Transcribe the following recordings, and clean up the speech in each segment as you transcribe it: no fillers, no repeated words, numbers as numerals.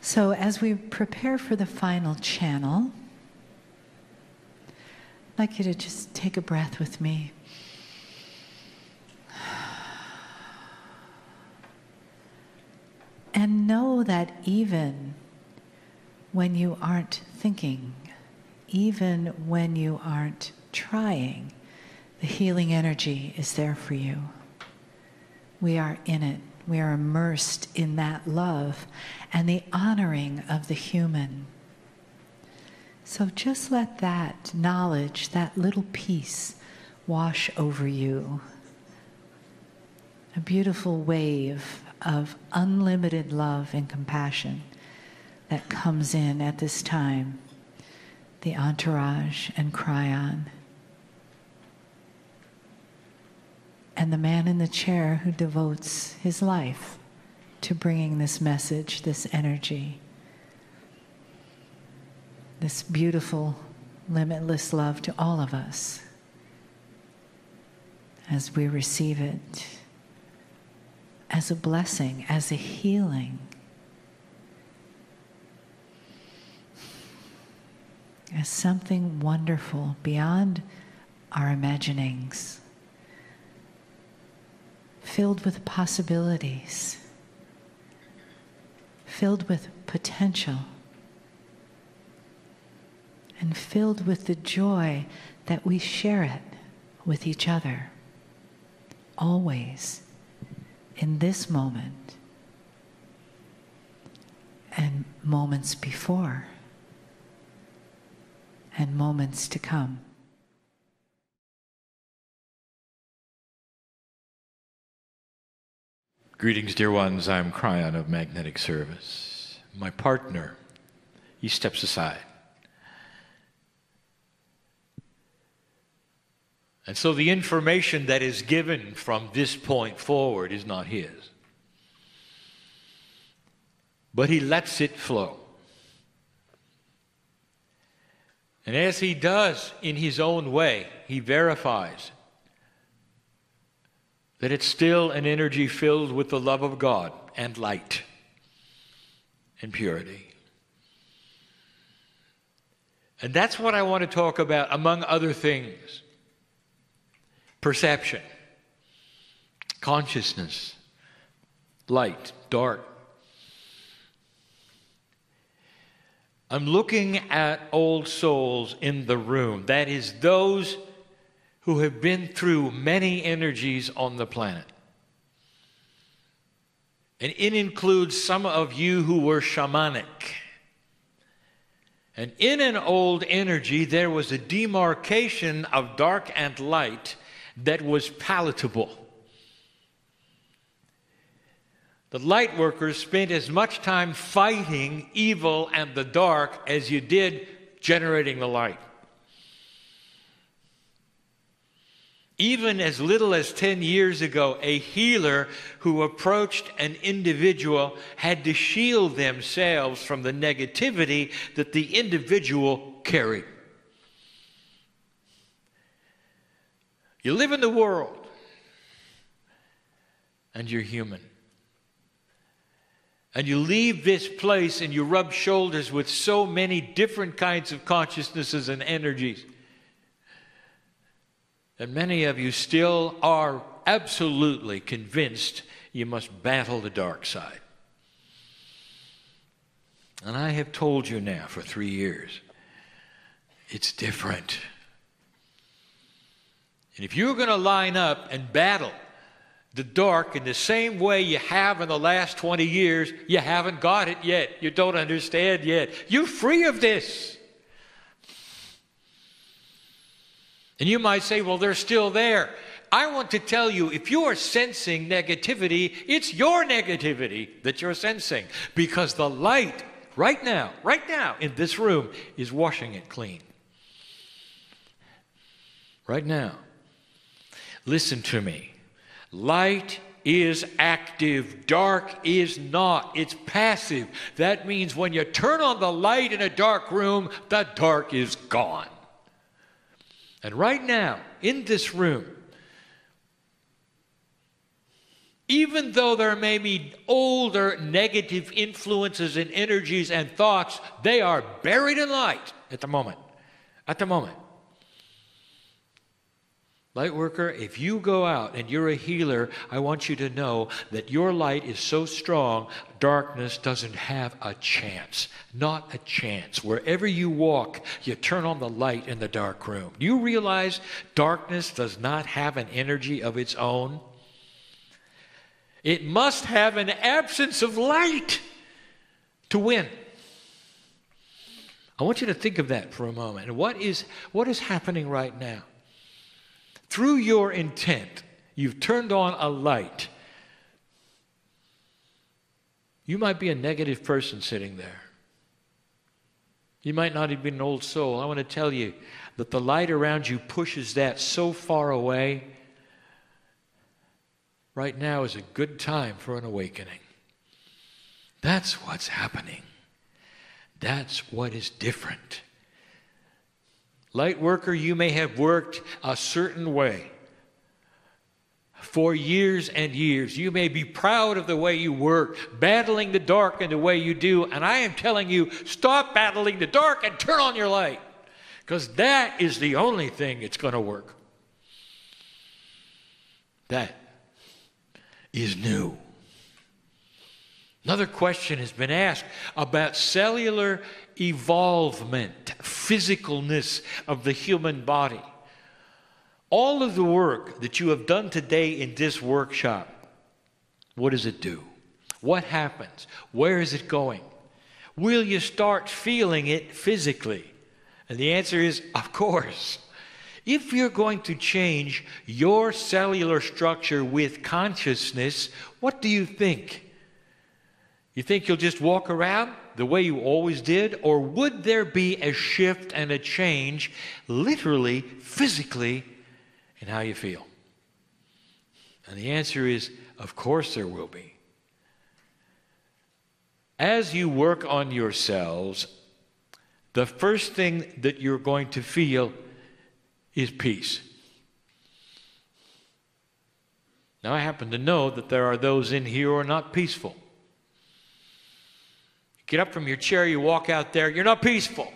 So as we prepare for the final channel, I'd like you to just take a breath with me. And know that even when you aren't thinking, even when you aren't trying, the healing energy is there for you. We are in it. We are immersed in that love and the honoring of the human. So just let that knowledge, that little peace, wash over you. A beautiful wave of unlimited love and compassion that comes in at this time. The entourage and Kryon. And the man in the chair who devotes his life to bringing this message, this energy, this beautiful, limitless love to all of us as we receive it as a blessing, as a healing, as something wonderful beyond our imaginings, filled with possibilities, filled with potential, and filled with the joy that we share it with each other, always, in this moment, and moments before, and moments to come. Greetings, dear ones. I'm Kryon of Magnetic Service. My partner, he steps aside. And so the information that is given from this point forward is not his. But he lets it flow. And as he does in his own way, he verifies that it's still an energy filled with the love of God and light and purity. And that's what I want to talk about, among other things. Perception, consciousness, light, dark. I'm looking at old souls in the room. That is, those who have been through many energies on the planet. And it includes some of you who were shamanic. And in an old energy, there was a demarcation of dark and light that was palatable. The light workers spent as much time fighting evil and the dark as you did generating the light. Even as little as 10 years ago, a healer who approached an individual had to shield themselves from the negativity that the individual carried. You live in the world, and you're human. And you leave this place and you rub shoulders with so many different kinds of consciousnesses and energies. And many of you still are absolutely convinced you must battle the dark side. And I have told you now for 3 years, it's different. And if you're going to line up and battle the dark in the same way you have in the last 20 years, you haven't got it yet. You don't understand yet. You're free of this. And you might say, well, they're still there. I want to tell you, if you are sensing negativity, it's your negativity that you're sensing, because the light right now in this room is washing it clean. Right now. Listen to me. Light is active. Dark is not. It's passive. That means when you turn on the light in a dark room, the dark is gone. And right now, in this room, Even though there may be older negative influences and energies and thoughts, they are buried in light at the moment. At the moment. Light worker, if you go out and you're a healer, I want you to know that your light is so strong, darkness doesn't have a chance. Not a chance. Wherever you walk, you turn on the light in the dark room. Do you realize darkness does not have an energy of its own? It must have an absence of light to win. I want you to think of that for a moment. And what is happening right now? Through your intent, you've turned on a light. You might be a negative person sitting there. You might not even be an old soul. I want to tell you that the light around you pushes that so far away. Right now is a good time for an awakening. That's what's happening. That's what is different. Light worker, you may have worked a certain way for years and years. You may be proud of the way you work, battling the dark in the way you do. And I am telling you, stop battling the dark and turn on your light. Because that is the only thing that's going to work. That is new. Another question has been asked about cellular evolvement, physicalness of the human body. All of the work that you have done today in this workshop, what does it do? What happens? Where is it going? Will you start feeling it physically? And the answer is, of course. If you're going to change your cellular structure with consciousness, what do you think? You think you'll just walk around the way you always did? Or would there be a shift and a change, literally, physically, in how you feel? And the answer is, of course there will be. As you work on yourselves, the first thing that you're going to feel is peace. Now, I happen to know that there are those in here who are not peaceful. You get up from your chair, you walk out there, you're not peaceful.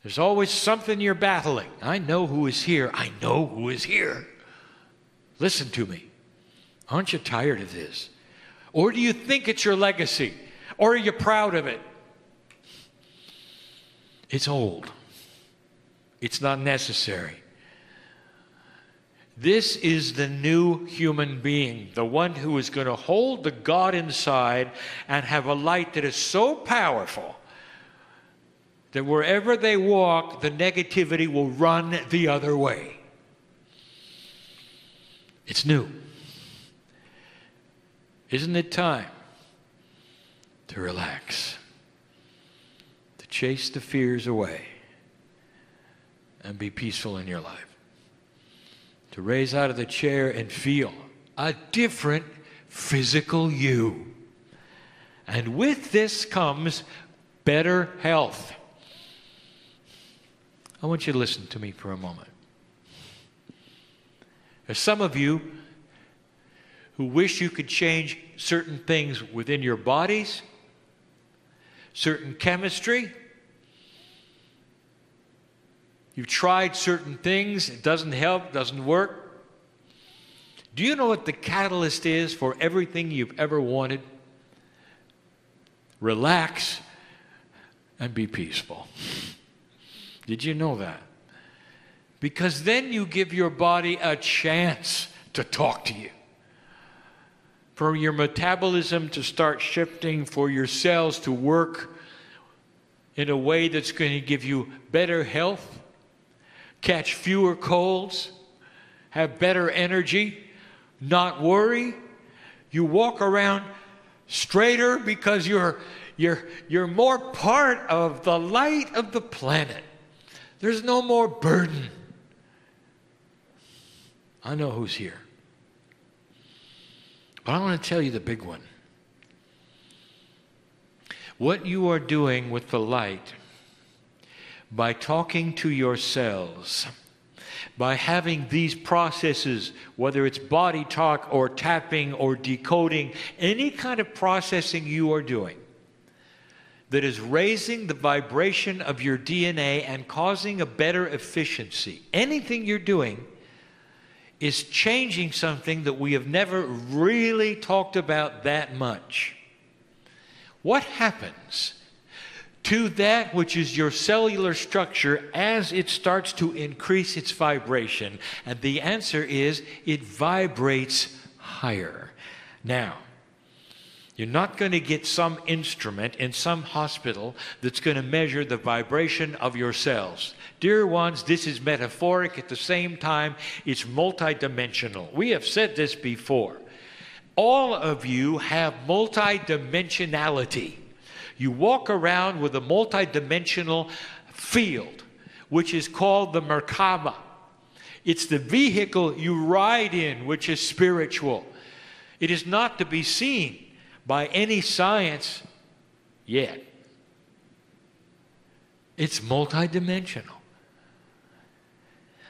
There's always something you're battling. I know who is here. I know who is here. Listen to me. Aren't you tired of this? Or do you think it's your legacy? Or are you proud of it? It's old. It's not necessary. This is the new human being, the one who is going to hold the God inside and have a light that is so powerful that wherever they walk, the negativity will run the other way. It's new. Isn't it time to relax, to chase the fears away, and be peaceful in your life? To raise out of the chair and feel a different physical you. And with this comes better health. I want you to listen to me for a moment. There's some of you who wish you could change certain things within your bodies, certain chemistry. You've tried certain things, it doesn't help, doesn't work. Do you know what the catalyst is for everything you've ever wanted? Relax and be peaceful. Did you know that? Because then you give your body a chance to talk to you. For your metabolism to start shifting, for your cells to work in a way that's going to give you better health, catch fewer colds, have better energy, not worry. You walk around straighter because you're more part of the light of the planet. There's no more burden. I know who's here. But I want to tell you the big one. What you are doing with the light by talking to your cells, by having these processes, whether it's body talk or tapping or decoding, any kind of processing you are doing that is raising the vibration of your DNA and causing a better efficiency, anything you're doing is changing something that we have never really talked about that much. What happens to that which is your cellular structure as it starts to increase its vibration? And the answer is it vibrates higher. Now, you're not going to get some instrument in some hospital that's going to measure the vibration of your cells. Dear ones, this is metaphoric. At the same time, it's multidimensional. We have said this before. All of you have multidimensionality. You walk around with a multidimensional field, which is called the Merkaba. It's the vehicle you ride in, which is spiritual. It is not to be seen by any science yet. It's multidimensional.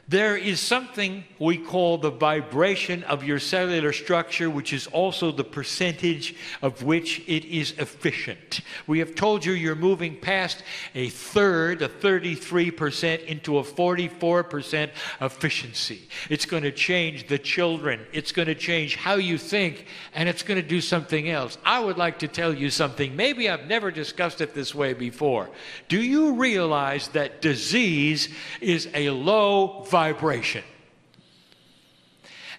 There is something we call the vibration of your cellular structure, which is also the percentage of which it is efficient. We have told you you're moving past a third, a 33%, into a 44% efficiency. It's going to change the children. It's going to change how you think, and it's going to do something else. I would like to tell you something. Maybe I've never discussed it this way before. Do you realize that disease is a low vibration?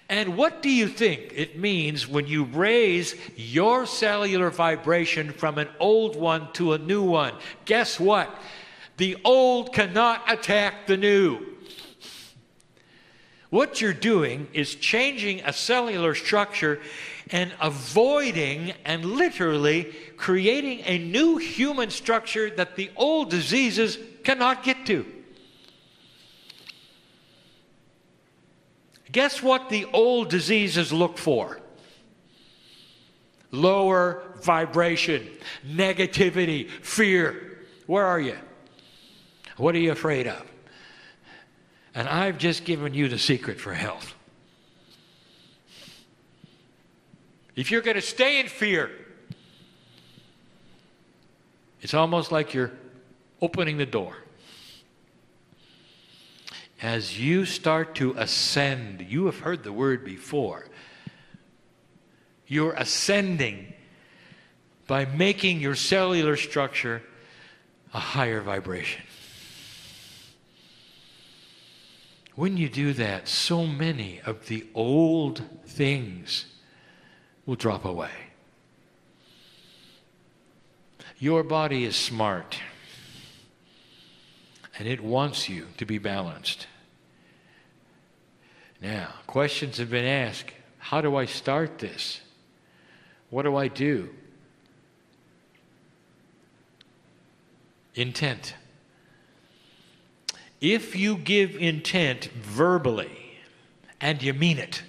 And what do you think it means when you raise your cellular vibration from an old one to a new one? Guess what? The old cannot attack the new. What you're doing is changing a cellular structure and avoiding and literally creating a new human structure that the old diseases cannot get to. Guess what the old diseases look for? Lower vibration, negativity, fear. Where are you? What are you afraid of? And I've just given you the secret for health. If you're going to stay in fear, it's almost like you're opening the door. As you start to ascend, you have heard the word before. You're ascending by making your cellular structure a higher vibration. When you do that, so many of the old things will drop away. Your body is smart, and it wants you to be balanced. Now, questions have been asked. How do I start this? What do I do? Intent. If you give intent verbally, and you mean it,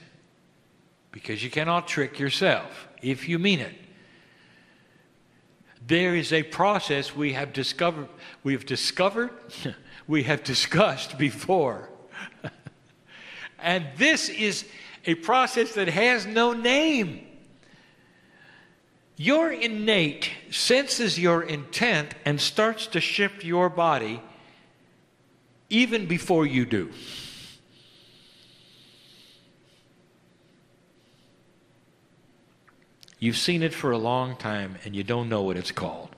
because you cannot trick yourself, if you mean it, there is a process we have discovered, we have discussed before. And this is a process that has no name. Your innate senses your intent and starts to shift your body even before you do. You've seen it for a long time and you don't know what it's called.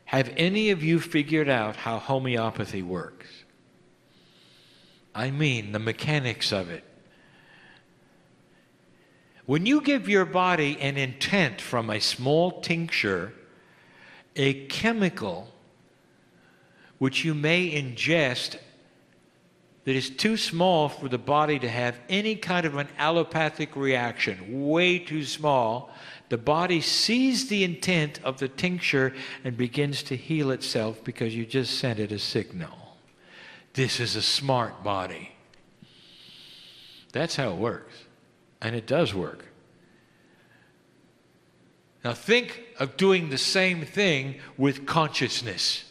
Have any of you figured out how homeopathy works? I mean, the mechanics of it. When you give your body an intent from a small tincture, a chemical which you may ingest that is too small for the body to have any kind of an allopathic reaction, way too small, the body sees the intent of the tincture and begins to heal itself because you just sent it a signal. This is a smart body. That's how it works. And it does work. Now think of doing the same thing with consciousness.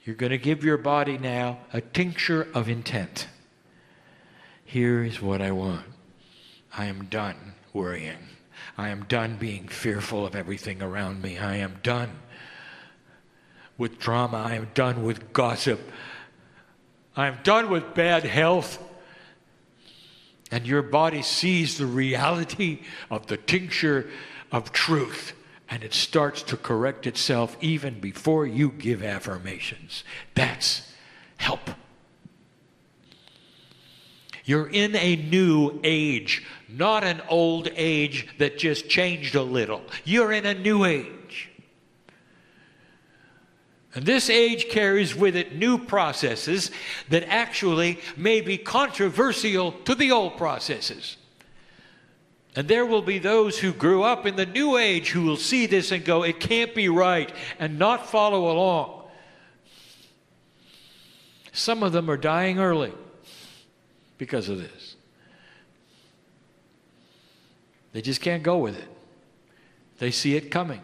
You're going to give your body now a tincture of intent. Here is what I want. I am done worrying. I am done being fearful of everything around me. I am done with drama. I am done with gossip. I am done with bad health. And your body sees the reality of the tincture of truth, and it starts to correct itself even before you give affirmations. That's help. You're in a new age, not an old age that just changed a little. You're in a new age. And this age carries with it new processes that actually may be controversial to the old processes. And there will be those who grew up in the new age who will see this and go, it can't be right, and not follow along. Some of them are dying early because of this. They just can't go with it. They see it coming.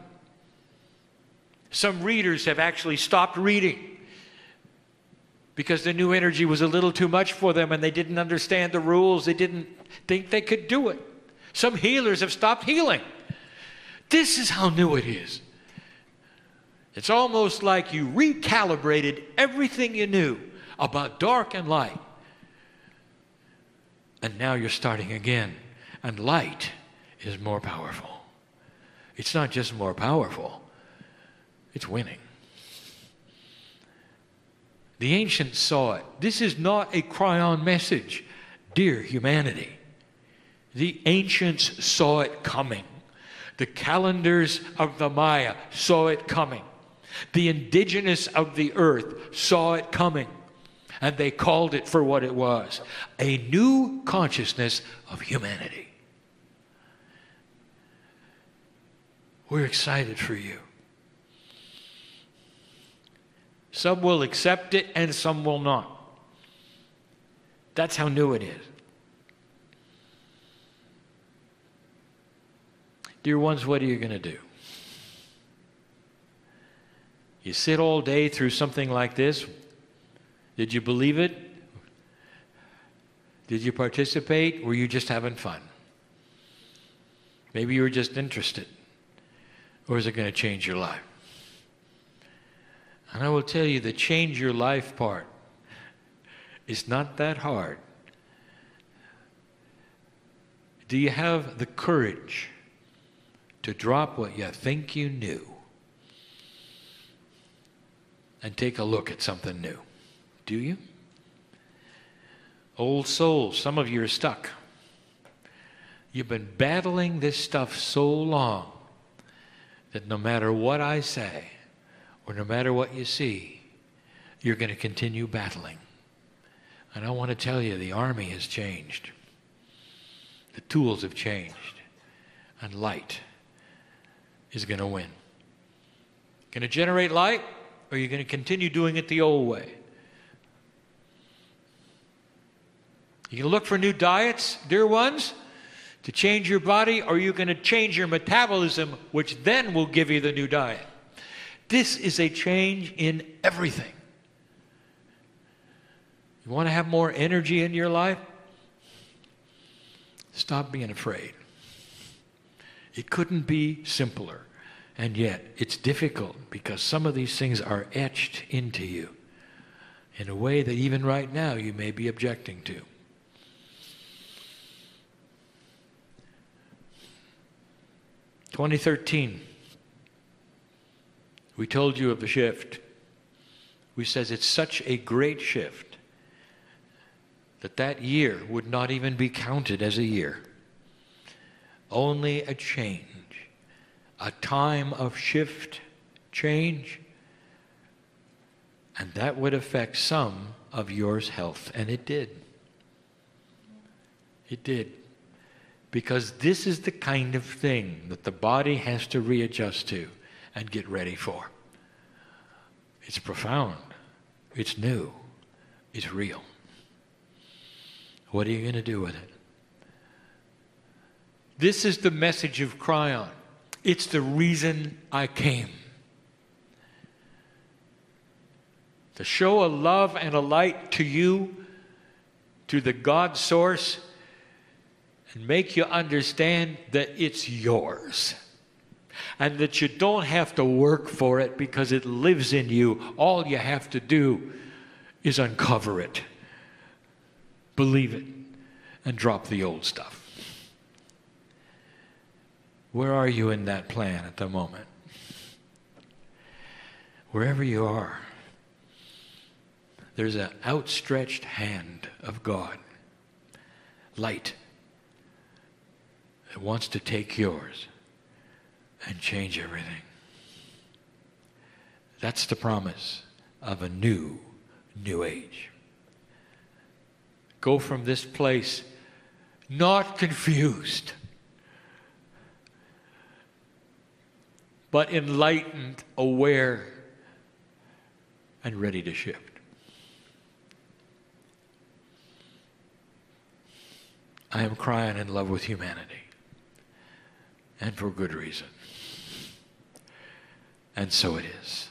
Some readers have actually stopped reading because the new energy was a little too much for them and they didn't understand the rules. They didn't think they could do it. Some healers have stopped healing. This is how new it is. It's almost like you recalibrated everything you knew about dark and light. And now you're starting again. And light is more powerful. It's not just more powerful. It's winning. The ancients saw it. This is not a Kryon message, dear humanity. The ancients saw it coming. The calendars of the Maya saw it coming. The indigenous of the earth saw it coming. And they called it for what it was. A new consciousness of humanity. We're excited for you. Some will accept it and some will not. That's how new it is. Dear ones, what are you going to do? You sit all day through something like this. Did you believe it? Did you participate? Were you just having fun? Maybe you were just interested. Or is it going to change your life? And I will tell you, the change your life part is not that hard. Do you have the courage to drop what you think you knew and take a look at something new? Do you? Old souls, some of you are stuck. You've been battling this stuff so long that no matter what I say, or no matter what you see, you're going to continue battling. And I want to tell you, the army has changed. The tools have changed. And light is going to win. Going to generate light, or are you going to continue doing it the old way? You can look for new diets, dear ones, to change your body, or are you going to change your metabolism, which then will give you the new diet? This is a change in everything. You want to have more energy in your life? Stop being afraid. It couldn't be simpler. And yet, it's difficult because some of these things are etched into you in a way that even right now you may be objecting to. In 2013, we told you of the shift. We said it's such a great shift that that year would not even be counted as a year. Only a change, a time of shift, change, and that would affect some of yours health, and it did. It did. Because this is the kind of thing that the body has to readjust to and get ready for. It's profound. It's new. It's real. What are you going to do with it? This is the message of Kryon. It's the reason I came. to show a love and a light to you, to the God source, and make you understand that it's yours. And that you don't have to work for it because it lives in you. All you have to do is uncover it, believe it, and drop the old stuff. Where are you in that plan at the moment? Wherever you are, there's an outstretched hand of God, light, that wants to take yours and change everything. That's the promise of a new age. Go from this place not confused, but enlightened, aware, and ready to shift. I am Kryon in love with humanity, and for good reason. And so it is.